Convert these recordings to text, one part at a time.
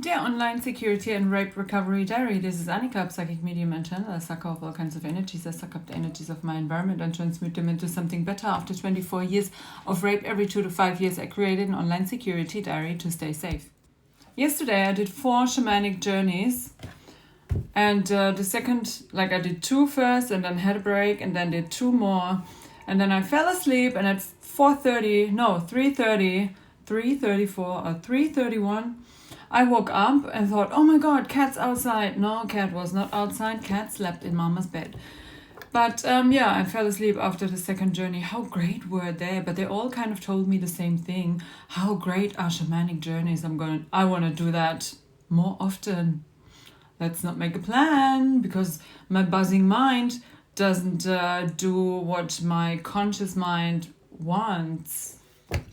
Dear Online Security and Rape Recovery Diary, this is Annika, psychic medium and channel. I suck up all kinds of energies. I suck up the energies of my environment and transmute them into something better. After 24 years of rape, every 2 to 5 years, I created an online security diary to stay safe. Yesterday, I did 4 shamanic journeys. And the second, I did 2 first and then had a break and then did 2 more. And then I fell asleep and at 3:31, I woke up and thought, oh my God, cat's outside. No, cat was not outside. Cat slept in mama's bed. But I fell asleep after the second journey. How great were they? But they all kind of told me the same thing. How great are shamanic journeys? I want to do that more often. Let's not make a plan because my buzzing mind doesn't do what my conscious mind wants.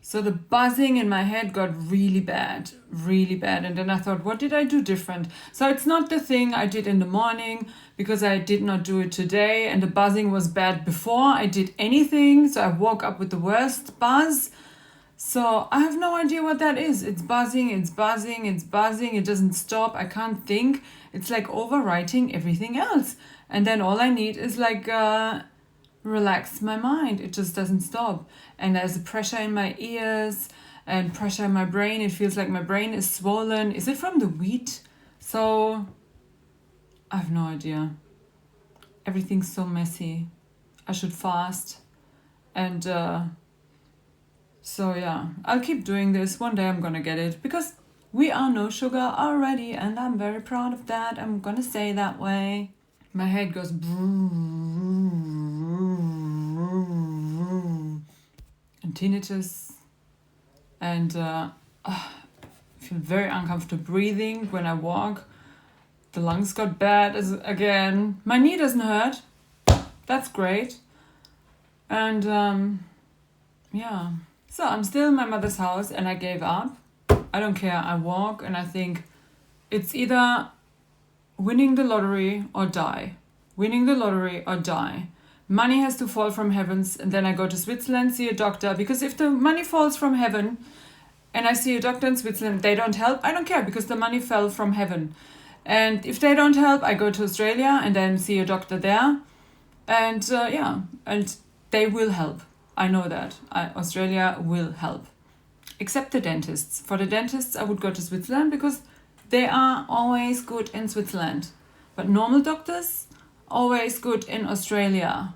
So the buzzing in my head got really bad. And then I thought, what did I do different? So it's not the thing I did in the morning because I did not do it today. And the buzzing was bad before I did anything. So I woke up with the worst buzz. So I have no idea what that is. It's buzzing. It doesn't stop. I can't think. It's like overwriting everything else. And then all I need is relax my mind. It just doesn't stop. And there's a pressure in my ears and pressure in my brain. It feels like my brain is swollen. Is it from the wheat? So I have no idea. Everything's so messy. I should fast. And I'll keep doing this. One day I'm gonna get it because we are no sugar already and I'm very proud of that. I'm gonna say that way. My head goes and tinnitus, and I feel very uncomfortable breathing when I walk. The lungs got bad again. My knee doesn't hurt. That's great. And so I'm still in my mother's house and I gave up. I don't care. I walk and I think it's either winning the lottery or die. Winning the lottery or die. Money has to fall from heavens, and then I go to Switzerland, see a doctor, because if the money falls from heaven and I see a doctor in Switzerland, they don't help, I don't care because the money fell from heaven. And if they don't help, I go to Australia and then see a doctor there. And and they will help. I know that. Australia will help. Except the dentists. For the dentists, I would go to Switzerland because they are always good in Switzerland. But normal doctors, always good in Australia.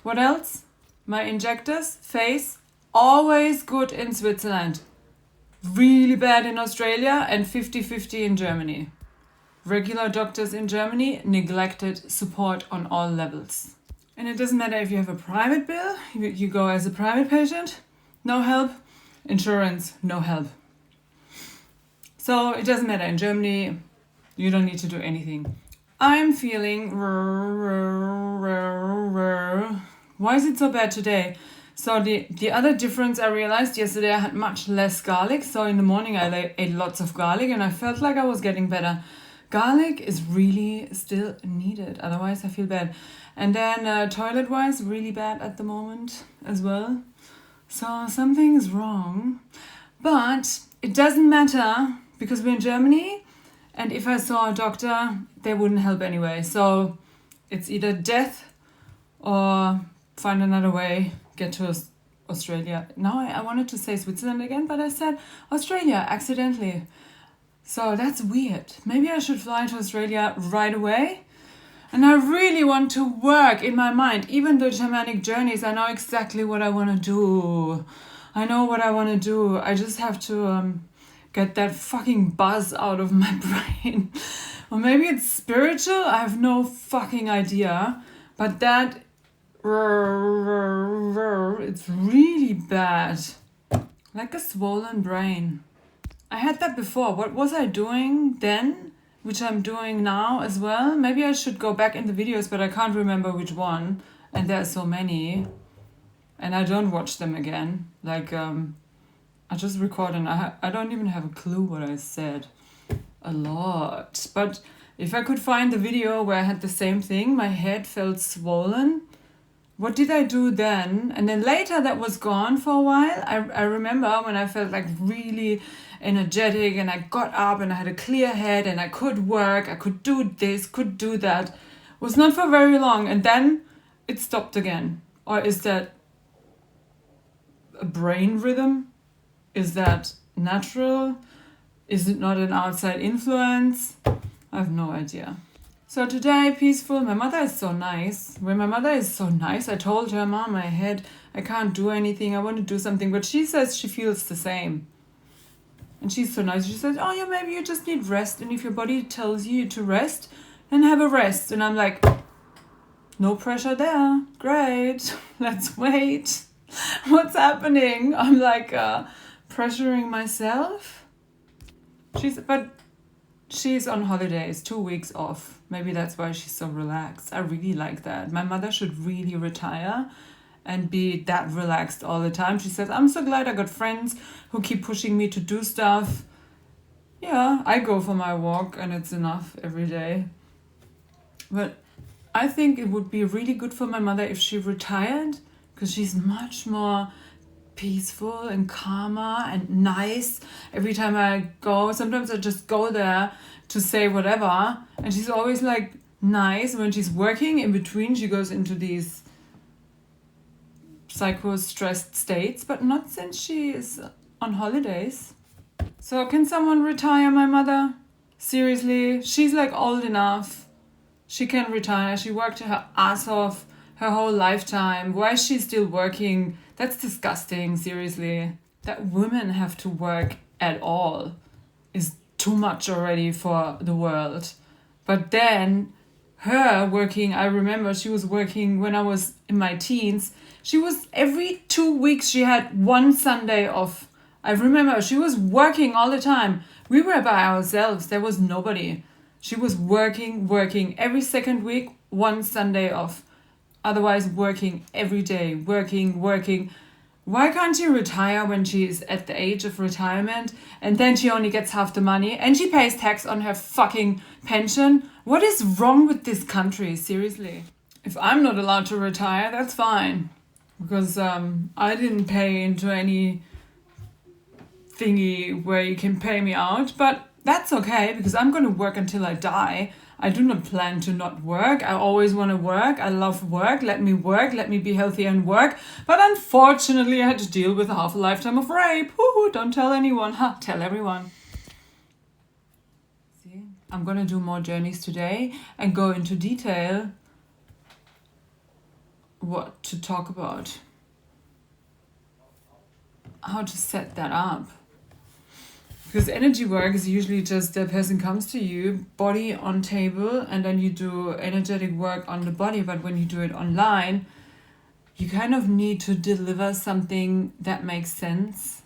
What else? My injectors, face, always good in Switzerland. Really bad in Australia and 50-50 in Germany. Regular doctors in Germany, neglected support on all levels. And it doesn't matter if you have a private bill, you go as a private patient, no help. Insurance, no help. So it doesn't matter. In Germany, you don't need to do anything. I'm feeling... Why is it so bad today? So the other difference I realized yesterday, I had much less garlic. So in the morning, I ate lots of garlic and I felt like I was getting better. Garlic is really still needed. Otherwise, I feel bad. And then toilet-wise, really bad at the moment as well. So something's wrong. But it doesn't matter because we're in Germany. And if I saw a doctor, they wouldn't help anyway. So it's either death or find another way, get to Australia. Now I wanted to say Switzerland again, but I said Australia accidentally. So that's weird. Maybe I should fly to Australia right away. And I really want to work in my mind. Even the shamanic journeys, I know exactly what I want to do. I know what I want to do. I just have to... get that fucking buzz out of my brain. Or maybe it's spiritual. I have no fucking idea. But that... it's really bad. Like a swollen brain. I had that before. What was I doing then? Which I'm doing now as well. Maybe I should go back in the videos, but I can't remember which one. And there are so many. And I don't watch them again. I just record and I don't even have a clue what I said. A lot. But if I could find the video where I had the same thing, my head felt swollen. What did I do then? And then later that was gone for a while. I remember when I felt like really energetic, and I got up and I had a clear head and I could work, I could do this, could do that. It was not for very long, and then it stopped again. Or is that a brain rhythm? Is that natural? Is it not an outside influence? I have no idea. So today, peaceful. My mother is so nice. When my mother is so nice, I told her, Mom, my head, I can't do anything. I want to do something. But she says she feels the same. And she's so nice. She says, oh, yeah, maybe you just need rest. And if your body tells you to rest, then have a rest. And I'm like, no pressure there. Great. Let's wait. What's happening? I'm like pressuring myself. She's on holidays, 2 weeks off. Maybe that's why she's so relaxed. I really like that. My mother should really retire and be that relaxed all the time. She says, I'm so glad I got friends who keep pushing me to do stuff. Yeah, I go for my walk and it's enough every day. But I think it would be really good for my mother if she retired, because she's much more peaceful and calmer and nice. Every time I go, sometimes I just go there to say whatever, and she's always like nice. When she's working, in between she goes into these psycho-stressed states, but not since she is on holidays. So can someone retire my mother? Seriously, she's like old enough. She can retire. She worked her ass off her whole lifetime. Why is she still working? That's disgusting, seriously. That women have to work at all is too much already for the world. But then her working, I remember she was working when I was in my teens. She was every 2 weeks, she had one Sunday off. I remember she was working all the time. We were by ourselves. There was nobody. She was working every second week, one Sunday off. Otherwise working every day, working. Why can't she retire when she is at the age of retirement and then she only gets half the money and she pays tax on her fucking pension? What is wrong with this country? Seriously. If I'm not allowed to retire, that's fine. Because I didn't pay into any thingy where you can pay me out. But that's okay, because I'm going to work until I die. I do not plan to not work. I always want to work. I love work. Let me be healthy and work. But unfortunately, I had to deal with half a lifetime of rape. Woohoo, don't tell anyone. Ha, tell everyone. See, I'm going to do more journeys today and go into detail what to talk about. How to set that up. Because energy work is usually just the person comes to you, body on table, and then you do energetic work on the body. But when you do it online, you kind of need to deliver something that makes sense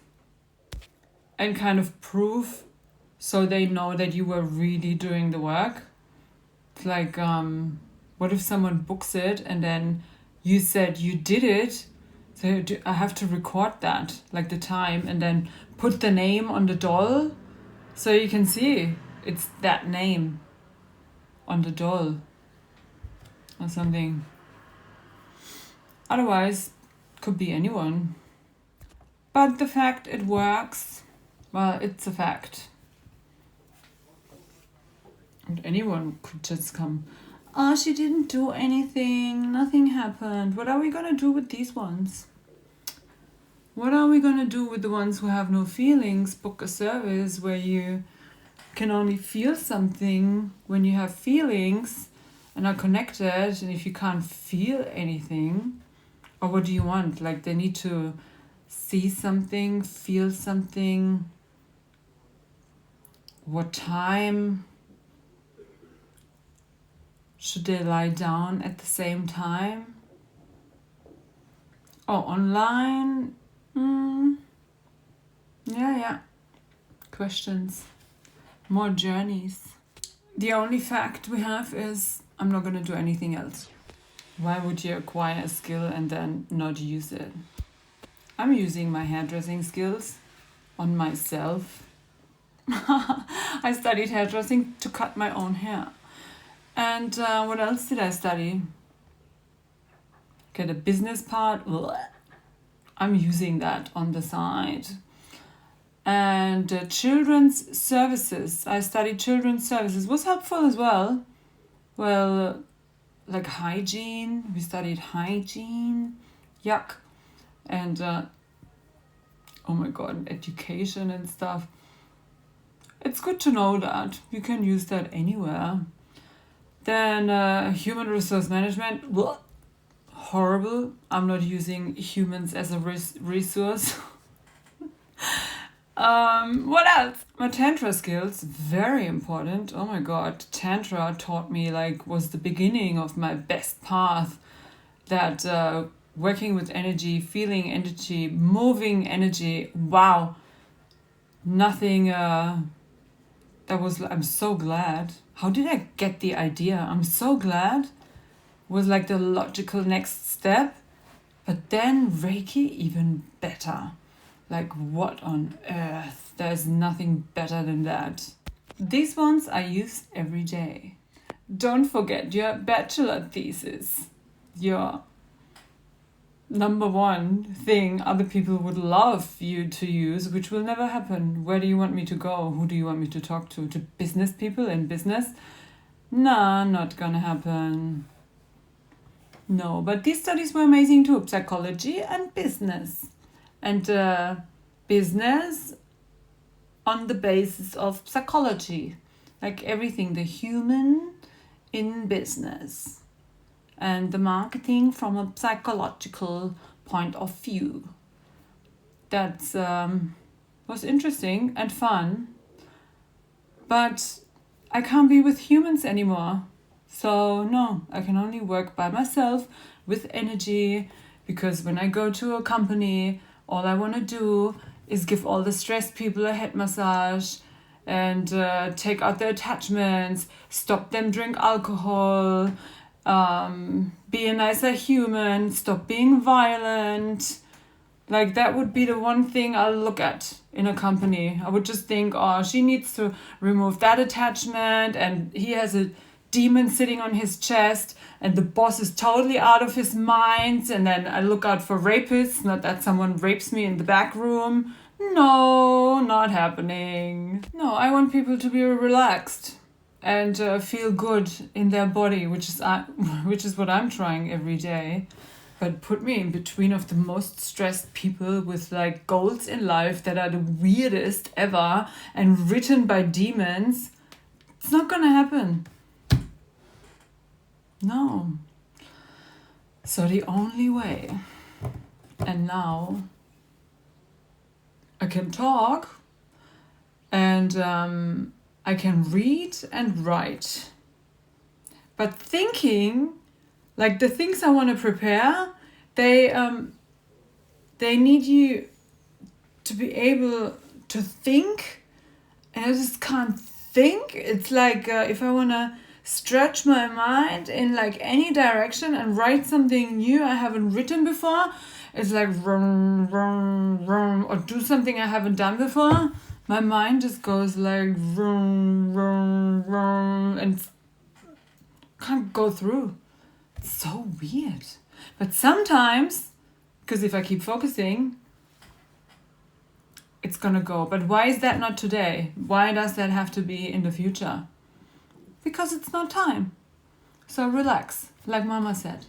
and kind of prove so they know that you were really doing the work. It's like, what if someone books it and then you said you did it? So I have to record that, like the time, and then put the name on the doll so you can see it's that name on the doll or something. Otherwise, could be anyone. But the fact it works, well, it's a fact. And anyone could just come, oh, she didn't do anything, nothing happened. What are we gonna do with these ones? What are we going to do with the ones who have no feelings? Book a service where you can only feel something when you have feelings and are connected. And if you can't feel anything, or what do you want? Like they need to see something, feel something. What time should they lie down at the same time? Oh, online? Yeah. Questions. More journeys. The only fact we have is I'm not going to do anything else. Why would you acquire a skill and then not use it? I'm using my hairdressing skills on myself. I studied hairdressing to cut my own hair. And what else did I study? Okay, the business part. I'm using that on the side. And children's services. I studied children's services. Was helpful as well. Well, like hygiene. We studied hygiene. Yuck. And oh my god, education and stuff. It's good to know that. You can use that anywhere. Then human resource management. Blech. Horrible. I'm not using humans as a resource. What else? My Tantra skills, very important. Oh my god, Tantra taught me, like, was the beginning of my best path. That working with energy, feeling energy, moving energy, wow. Nothing, I'm so glad. How did I get the idea? I'm so glad. Was like the logical next step. But then Reiki, even better. Like, what on earth? There's nothing better than that. These ones I use every day. Don't forget your bachelor thesis. Your number one thing other people would love you to use, which will never happen. Where do you want me to go? Who do you want me to talk to? To business people in business? Nah, not gonna happen. No, but these studies were amazing too. Psychology and business. And business on the basis of psychology. Like everything, the human in business. And the marketing from a psychological point of view. That was interesting and fun. But I can't be with humans anymore. So no, I can only work by myself with energy, because when I go to a company, all I want to do is give all the stressed people a head massage and take out their attachments, stop them drink alcohol, be a nicer human, stop being violent. Like, that would be the one thing I'll look at in a company. I would just think, oh, she needs to remove that attachment, and he has a demon sitting on his chest, and the boss is totally out of his mind. And then I look out for rapists, not that someone rapes me in the back room. No, not happening. No, I want people to be relaxed and feel good in their body, which is what I'm trying every day. But put me in between of the most stressed people with like goals in life that are the weirdest ever and written by demons. It's not gonna happen. No. So the only way, and now I can talk, and I can read and write. But thinking, like the things I want to prepare, they need you to be able to think, and I just can't think. It's like if I want to stretch my mind in like any direction and write something new I haven't written before, it's like vroom, vroom, vroom, or do something I haven't done before, my mind just goes like vroom, vroom, vroom, and can't go through. It's so weird. But sometimes, because if I keep focusing, it's gonna go. But why is that not today? Why does that have to be in the future? Because it's not time. So relax, like Mama said.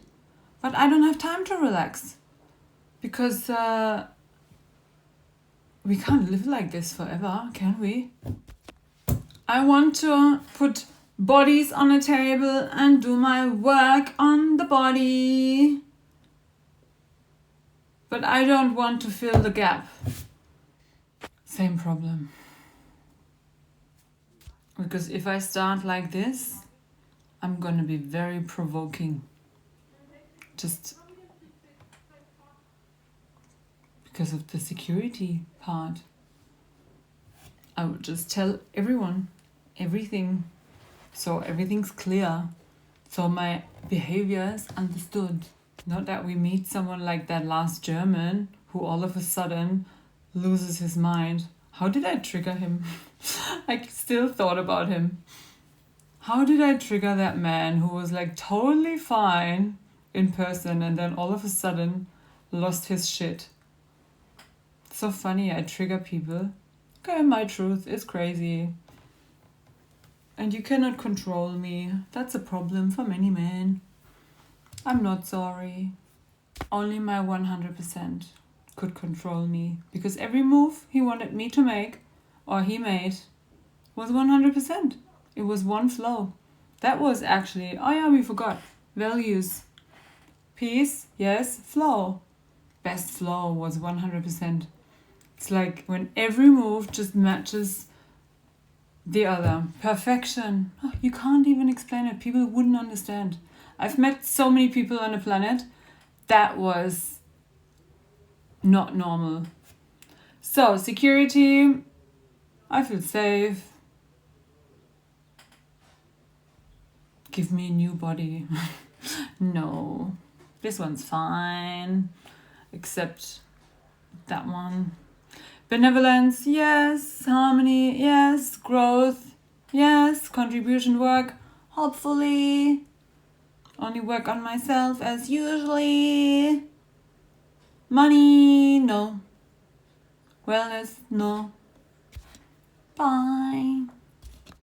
But I don't have time to relax. Because we can't live like this forever, can we? I want to put bodies on a table and do my work on the body. But I don't want to fill the gap. Same problem. Because if I start like this, I'm gonna be very provoking. Just because of the security part. I would just tell everyone everything, so everything's clear, so my behavior is understood. Not that we meet someone like that last German who all of a sudden loses his mind. How did I trigger him? I still thought about him. How did I trigger that man who was like totally fine in person and then all of a sudden lost his shit? So funny, I trigger people Okay, my truth is crazy. And you cannot control me. That's a problem for many men. I'm not sorry. Only my 100% could control me. Because every move he wanted me to make, or he made, was 100%. It was one flow. That was actually, oh yeah, we forgot. Values. Peace, yes, flow. Best flow was 100%. It's like when every move just matches the other. Perfection. Oh, you can't even explain it. People wouldn't understand. I've met so many people on the planet. That was not normal. So, security. I feel safe. Give me a new body. No. This one's fine. Except that one. Benevolence, yes. Harmony, yes. Growth, yes. Contribution work, hopefully. Only work on myself as usually. Money, no. Wellness, no. Bye.